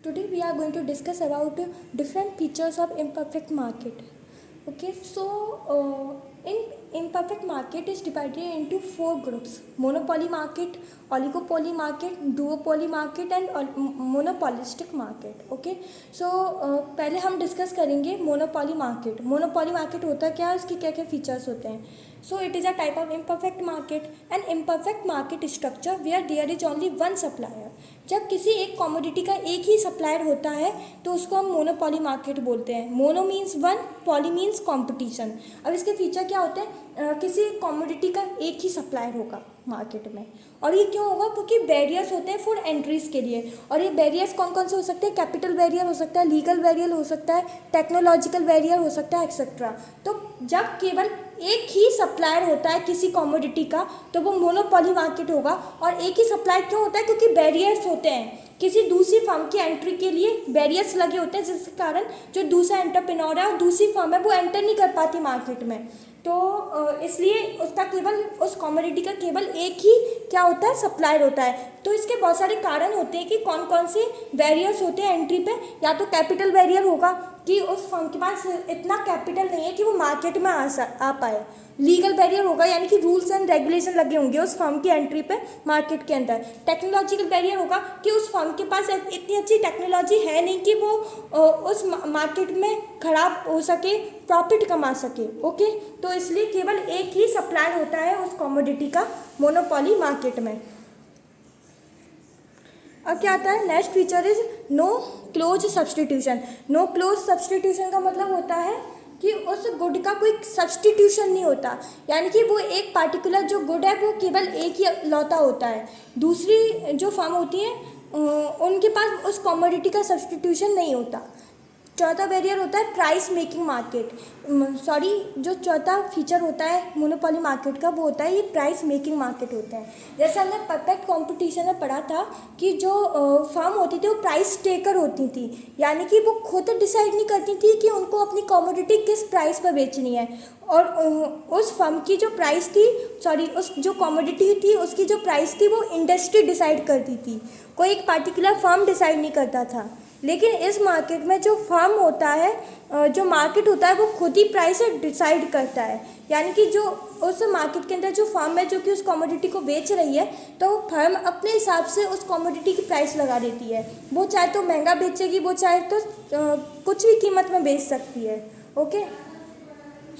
Today we are going to discuss about different features of imperfect market. Okay, so in imperfect market is divided into four groups: monopoly market, oligopoly market, duopoly market and monopolistic market. Okay, so पहले हम discuss करेंगे monopoly market. Monopoly market होता क्या है, उसके क्या क्या features होते हैं. So it is a type of imperfect market. An imperfect market structure where there is only one supplier. जब किसी एक कमोडिटी का एक ही सप्लायर होता है तो उसको हम मोनोपॉली मार्केट बोलते हैं. Mono means one, poly means competition. अब इसके फीचर क्या होते हैं? किसी कमोडिटी का एक ही सप्लायर होगा मार्केट में. और ये क्यों होगा? क्योंकि बैरियर्स होते हैं फॉर एंट्रीज के लिए. और ये बैरियर्स कौन कौन से हो सकते हैं? कैपिटल बैरियर हो सकता है, लीगल बैरियर हो सकता है, टेक्नोलॉजिकल बैरियर हो सकता है, एक्सेट्रा. तो जब केवल एक ही सप्लायर होता है किसी कमोडिटी का तो वो मोनोपॉली मार्केट होगा. और एक ही सप्लायर क्यों होता है? क्योंकि बैरियर्स होते हैं. किसी दूसरी फर्म की एंट्री के लिए बैरियर्स लगे होते हैं, जिसके कारण जो दूसरा एंटरप्रेन्योर है और दूसरी फर्म है वो एंटर नहीं कर पाती मार्केट में. तो इसलिए उसका केवल उस कमोडिटी का केवल एक ही क्या होता है? सप्लायर होता है. तो इसके बहुत सारे कारण होते हैं कि कौन कौन से बैरियर्स होते हैं एंट्री पे. या तो कैपिटल बैरियर होगा कि उस फर्म के पास इतना कैपिटल नहीं है कि वो मार्केट में आ पाए. लीगल बैरियर होगा यानी कि रूल्स एंड रेगुलेशन लगे होंगे उस फर्म की एंट्री पे मार्केट के अंदर. टेक्नोलॉजिकल बैरियर होगा कि उस फर्म के पास इतनी अच्छी टेक्नोलॉजी है नहीं कि वो उस मार्केट में खराब हो सके, प्रॉफिट कमा सके. ओके, तो इसलिए केवल एक ही सप्लायर होता है उस कमोडिटी का मोनोपॉली मार्केट में. अब क्या आता है? Next feature is no close substitution. No close substitution का मतलब होता है कि उस गुड का कोई सब्सटीट्यूशन नहीं होता. यानी कि वो एक पार्टिकुलर जो गुड है वो केवल एक ही लौता होता है. दूसरी जो फर्म होती है उनके पास उस कमोडिटी का सब्सटीट्यूशन नहीं होता. चौथा बैरियर होता है प्राइस मेकिंग मार्केट. जो चौथा फीचर होता है मोनोपोली मार्केट का वो होता है ये प्राइस मेकिंग मार्केट होते हैं. जैसे हमने परफेक्ट कंपटीशन में पढ़ा था कि जो फर्म होती थी वो प्राइस टेकर होती थी. यानी कि वो खुद डिसाइड नहीं करती थी कि उनको अपनी कमोडिटी किस प्राइस पर बेचनी है. और उस फर्म की जो प्राइस थी उस जो कमोडिटी थी उसकी जो प्राइस थी वो इंडस्ट्री डिसाइड करती थी. कोई एक पार्टिकुलर फर्म डिसाइड नहीं करता था. लेकिन इस मार्केट में जो फर्म होता है, जो मार्केट होता है वो खुद ही प्राइस डिसाइड करता है. यानी कि जो उस मार्केट के अंदर जो फर्म है जो कि उस कमोडिटी को बेच रही है तो वो फर्म अपने हिसाब से उस कमोडिटी की प्राइस लगा देती है. वो चाहे तो महंगा बेचेगी, वो चाहे तो कुछ भी कीमत में बेच सकती है. ओके,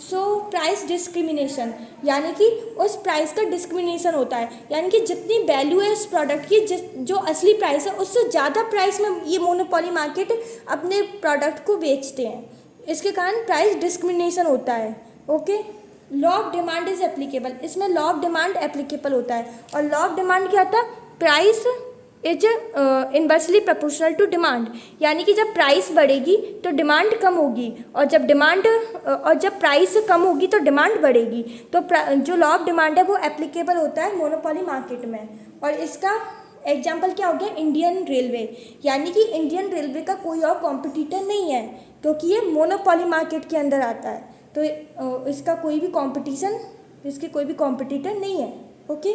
सो प्राइस डिस्क्रिमिनेशन यानी कि उस प्राइस का डिस्क्रिमिनेशन होता है. यानी कि जितनी वैल्यू है उस प्रोडक्ट की, जो असली प्राइस है उससे ज़्यादा प्राइस में ये मोनोपोली मार्केट अपने प्रोडक्ट को बेचते हैं. इसके कारण प्राइस डिस्क्रिमिनेशन होता है. Okay, law of demand is applicable. इसमें लॉ ऑफ डिमांड एप्लीकेबल होता है. और लॉ ऑफ डिमांड क्या होता है? Price is inversely proportional to demand. यानी कि जब प्राइस बढ़ेगी तो डिमांड कम होगी और जब प्राइस कम होगी तो डिमांड बढ़ेगी. तो जो लॉ ऑफ डिमांड है वो एप्लीकेबल होता है मोनोपोली मार्केट में. और इसका एग्जाम्पल क्या हो गया? Indian railway. यानी कि इंडियन रेलवे का कोई और कॉम्पिटिटर नहीं है क्योंकि ये मोनोपोली मार्केट के अंदर आता है. तो इसका कोई भी कॉम्पिटिटर नहीं है. ओके,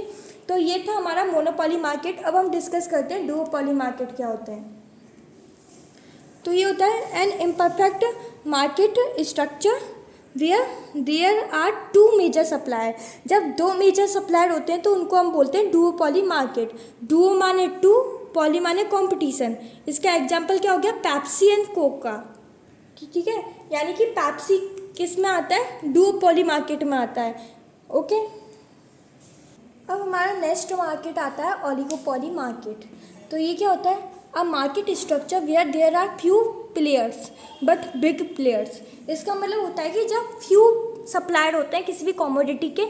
तो ये था हमारा मोनोपोली मार्केट. अब हम डिस्कस करते हैं डुओपोली मार्केट क्या होते हैं. तो ये होता है an imperfect market structure where there are two major supplier. जब दो मेजर सप्लायर होते हैं तो उनको हम बोलते हैं डुओपोली मार्केट. डुओ माने टू, पॉली माने कॉम्पिटिशन. इसका एग्जाम्पल क्या हो गया? पेप्सी एंड कोक का. ठीक है, यानी कि पेप्सी किस में आता है? डुओपोली मार्केट में आता है. ओके, अब हमारा नेक्स्ट मार्केट आता है ओलिगोपोली मार्केट. तो ये क्या होता है? A market structure where there are few players but big players. इसका मतलब होता है कि जब फ्यू सप्लायर होते हैं किसी भी कमोडिटी के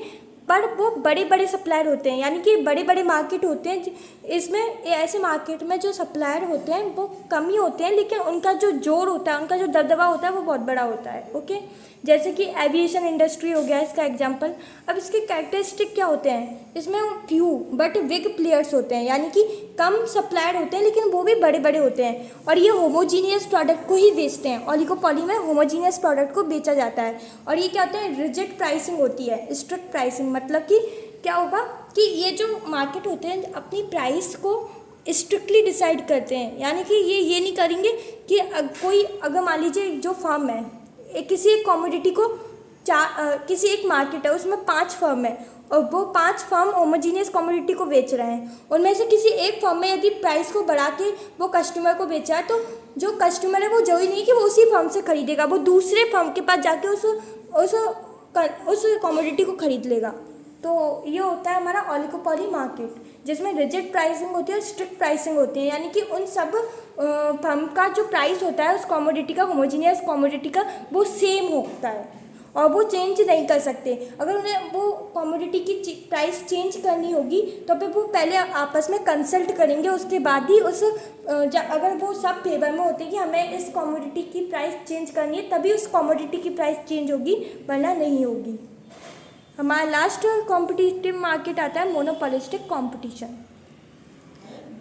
पर वो बड़े बड़े सप्लायर होते हैं. यानी कि बड़े बड़े मार्केट होते हैं. इसमें ऐसे मार्केट में जो सप्लायर होते हैं वो कम ही होते हैं लेकिन उनका जो जोर होता है, उनका जो दबदबा होता है वो बहुत बड़ा होता है. ओके, जैसे कि एविएशन इंडस्ट्री हो गया इसका एग्जांपल. अब इसके कैरेक्टरिस्टिक क्या होते हैं? इसमें फ्यू बट बिग प्लेयर्स होते हैं. यानी कि कम सप्लायर होते हैं लेकिन वो भी बड़े बड़े होते हैं. और ये होमोजीनियस प्रोडक्ट को ही बेचते हैं. ओलिगोपोली में होमोजीनियस प्रोडक्ट को बेचा जाता है. और ये क्या होता है? रिजिड प्राइसिंग होती है, स्ट्रिक्ट प्राइसिंग. मतलब कि क्या होगा कि ये जो मार्केट होते हैं अपनी प्राइस को स्ट्रिक्टली डिसाइड करते हैं, यानी कि ये नहीं करेंगे कि कोई अगर मान लीजिए जो फर्म है किसी एक कमोडिटी को किसी एक मार्केट है उसमें 5 फर्म है और वो 5 फर्म होमोजीनियस कमोडिटी को बेच रहे हैं, उनमें से किसी एक फर्म में यदि प्राइस को बढ़ा के वो कस्टमर को बेचा है तो जो कस्टमर है वो जरूरी नहीं कि वो उसी फर्म से खरीदेगा, वो दूसरे फर्म के पास जाके उस कमोडिटी को खरीद लेगा। तो ये होता है हमारा ओलिगोपोली मार्केट, जिसमें रिजिड प्राइसिंग होती है और स्ट्रिक्ट प्राइसिंग होती है, यानी कि उन सब फर्म का जो प्राइस होता है उस कमोडिटी का, होमोजीनियस कमोडिटी का, वो सेम होता है और वो चेंज नहीं कर सकते। अगर उन्हें वो कमोडिटी की प्राइस चेंज करनी होगी तो फिर वो पहले आपस में कंसल्ट करेंगे, उसके बाद ही अगर वो सब फेवर में होते कि हमें इस कमोडिटी की प्राइस चेंज करनी है तभी उस कमोडिटी की प्राइस चेंज होगी, वरना नहीं होगी। हमारा लास्ट कॉम्पिटिटिव मार्केट आता है monopolistic competition.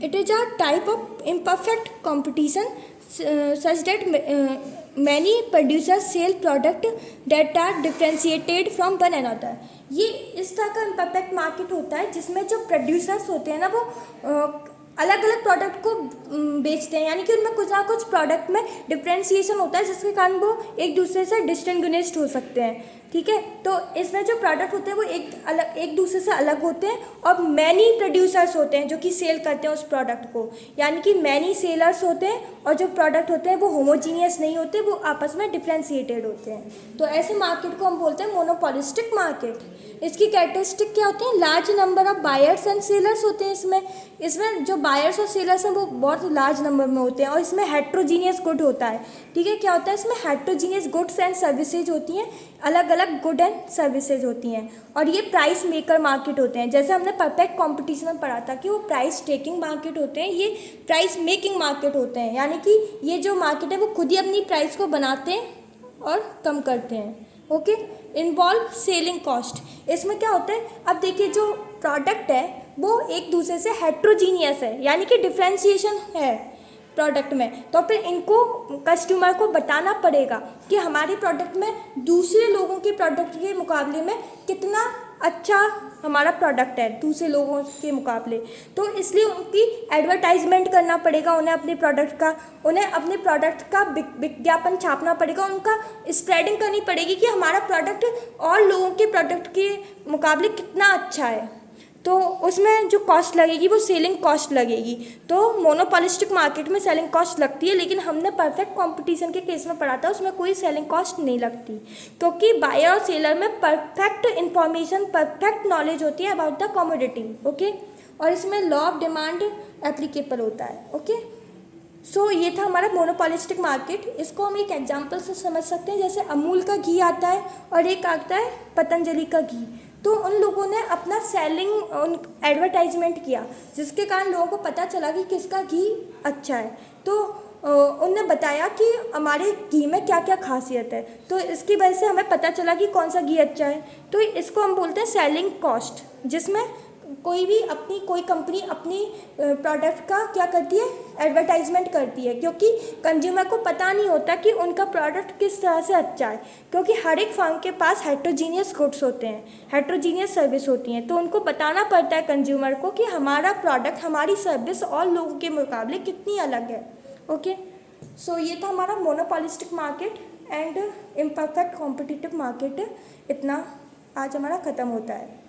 It is a type of imperfect competition such that many producers sell product that are differentiated from one another। ये इस तरह का इम्परफेक्ट मार्केट होता है जिसमें जो प्रोड्यूसर्स होते हैं ना वो अलग अलग प्रोडक्ट को बेचते हैं, यानी कि उनमें कुछ ना कुछ प्रोडक्ट में डिफ्रेंशिएशन होता है जिसके कारण वो एक दूसरे से डिस्टिंग्विश्ड हो सकते हैं। ठीक है, तो इसमें जो प्रोडक्ट होते हैं वो एक दूसरे से अलग होते हैं और मैनी प्रोड्यूसर्स होते हैं जो कि सेल करते हैं उस प्रोडक्ट को, यानी कि मैनी सेलर्स होते हैं और जो प्रोडक्ट होते हैं वो होमोजीनियस नहीं होते, वो आपस में डिफ्रेंशिएटेड होते हैं। तो ऐसे मार्केट को हम बोलते हैं मोनोपोलिस्टिक मार्केट। इसकी कैरेक्टरिस्टिक क्या होती है? Large number of buyers and sellers होते हैं इसमें जो बायर्स और सेलर्स हैं वो बहुत लार्ज नंबर में होते हैं और इसमें हेट्रोजीनियस गुड होता है। ठीक है, क्या होता है इसमें? हेट्रोजीनियस गुड्स एंड सर्विसेज होती हैं, अलग अलग गुड एंड सर्विसेज होती हैं और ये प्राइस मेकर मार्केट होते हैं। जैसे हमने परफेक्ट कॉम्पिटिशन में पढ़ा था कि वो प्राइस टेकिंग मार्केट होते हैं, ये प्राइस मेकिंग मार्केट होते हैं, यानी कि ये जो मार्केट है वो खुद ही अपनी प्राइस को बनाते हैं और कम करते हैं। Okay, involve selling cost. इसमें क्या होता है? अब देखिए जो प्रोडक्ट है वो एक दूसरे से हेट्रोजीनियस है, यानी कि डिफ्रेंशिएशन है प्रोडक्ट में, तो फिर इनको कस्टमर को बताना पड़ेगा कि हमारे प्रोडक्ट में दूसरे लोगों के प्रोडक्ट के मुकाबले में कितना अच्छा हमारा प्रोडक्ट है दूसरे लोगों के मुकाबले। तो इसलिए उनकी एडवर्टाइजमेंट करना पड़ेगा, उन्हें अपने प्रोडक्ट का विज्ञापन छापना पड़ेगा, उनका स्प्रेडिंग करनी पड़ेगी कि हमारा प्रोडक्ट और लोगों के प्रोडक्ट के मुकाबले कितना अच्छा है। तो उसमें जो कॉस्ट लगेगी वो सेलिंग कॉस्ट लगेगी। तो मोनोपोलिस्टिक मार्केट में सेलिंग कॉस्ट लगती है, लेकिन हमने परफेक्ट कंपटीशन के केस में पढ़ा था उसमें कोई सेलिंग कॉस्ट नहीं लगती, क्योंकि बायर और सेलर में परफेक्ट इंफॉर्मेशन, परफेक्ट नॉलेज होती है अबाउट द कमोडिटी। ओके, और इसमें लॉ ऑफ डिमांड एप्लीकेबल होता है। ओके, सो ये था हमारा मोनोपोलिस्टिक मार्केट। इसको हम एक एग्जाम्पल से समझ सकते हैं, जैसे अमूल का घी आता है और एक आता है पतंजलि का घी। तो उन लोगों ने अपना एडवर्टाइजमेंट किया जिसके कारण लोगों को पता चला कि किसका घी अच्छा है। तो उनने बताया कि हमारे घी में क्या क्या खासियत है, तो इसकी वजह से हमें पता चला कि कौन सा घी अच्छा है। तो इसको हम बोलते हैं सेलिंग कॉस्ट, जिसमें कोई कंपनी अपनी प्रोडक्ट का क्या करती है? एडवर्टाइजमेंट करती है, क्योंकि कंज्यूमर को पता नहीं होता कि उनका प्रोडक्ट किस तरह से अच्छा है, क्योंकि हर एक फर्म के पास हेट्रोजीनियस गुड्स होते हैं, हेट्रोजीनियस सर्विस होती हैं, तो उनको बताना पड़ता है कंज्यूमर को कि हमारा प्रोडक्ट, हमारी सर्विस और लोगों के मुकाबले कितनी अलग है। ओके, सो ये था हमारा monopolistic market and imperfect competitive market. इतना आज हमारा ख़त्म होता है।